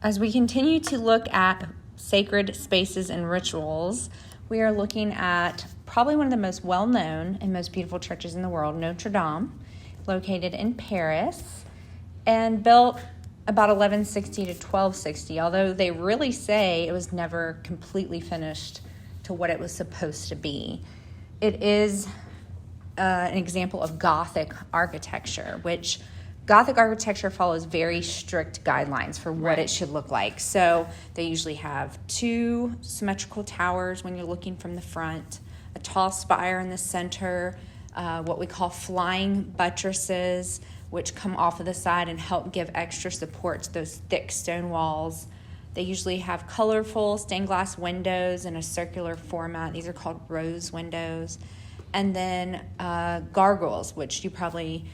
As we continue to look at sacred spaces and rituals, we are looking at probably one of the most well-known and most beautiful churches in the world, Notre Dame, located in Paris, and built about 1160 to 1260, although they really say it was never completely finished to what it was supposed to be. It is an example of Gothic architecture, which Gothic architecture follows very strict guidelines for what it should look like. So they usually have two symmetrical towers when you're looking from the front, a tall spire in the center, what we call flying buttresses, which come off of the side and help give extra support to those thick stone walls. They usually have colorful stained glass windows in a circular format. These are called rose windows. And then gargoyles, which you probably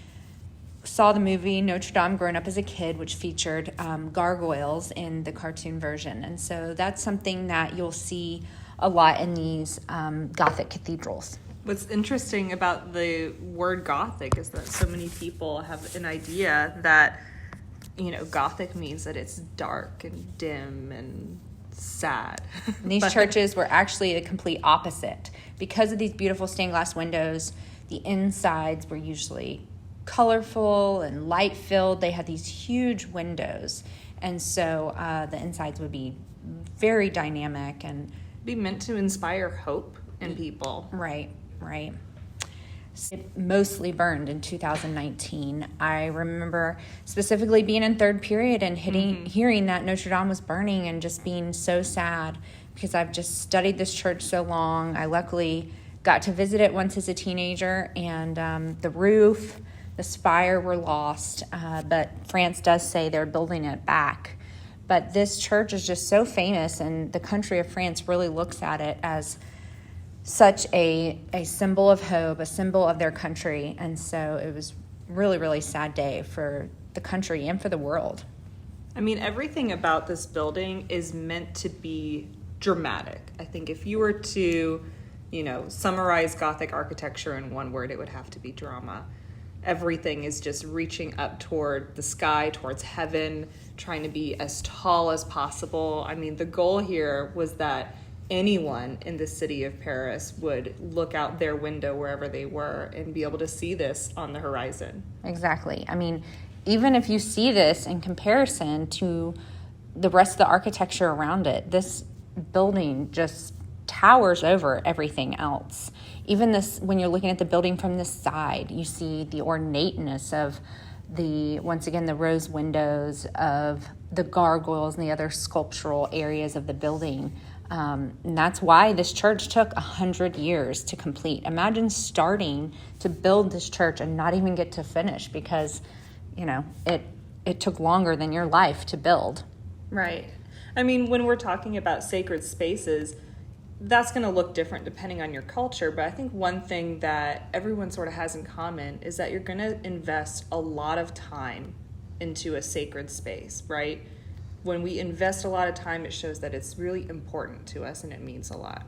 saw the movie Notre Dame growing up as a kid, which featured gargoyles in the cartoon version. And so that's something that you'll see a lot in these Gothic cathedrals. What's interesting about the word Gothic is that so many people have an idea that, Gothic means that it's dark and dim and sad. And these churches were actually the complete opposite. Because of these beautiful stained glass windows, the insides were usually colorful and light filled. They had these huge windows, and so the insides would be very dynamic and be meant to inspire hope in people. Right. It mostly burned in 2019. I remember specifically being in third period and hearing that Notre Dame was burning and just being so sad, because I've just studied this church so long. I luckily got to visit it once as a teenager, and the roof, the spire were lost, but France does say they're building it back. But this church is just so famous, and the country of France really looks at it as such a symbol of hope, a symbol of their country. And so it was really, really sad day for the country and for the world. I mean, everything about this building is meant to be dramatic. I think if you were to, summarize Gothic architecture in one word, it would have to be drama. Everything is just reaching up toward the sky, towards heaven, trying to be as tall as possible. I mean, the goal here was that anyone in the city of Paris would look out their window wherever they were and be able to see this on the horizon. Exactly. I mean, even if you see this in comparison to the rest of the architecture around it, this building just towers over everything else. Even this, when you're looking at the building from the side, you see the ornateness of the rose windows, of the gargoyles and the other sculptural areas of the building. And that's why this church took 100 years to complete. Imagine starting to build this church and not even get to finish because, it took longer than your life to build. Right. I mean, when we're talking about sacred spaces, that's going to look different depending on your culture. But I think one thing that everyone sort of has in common is that you're going to invest a lot of time into a sacred space, right? When we invest a lot of time, it shows that it's really important to us and it means a lot.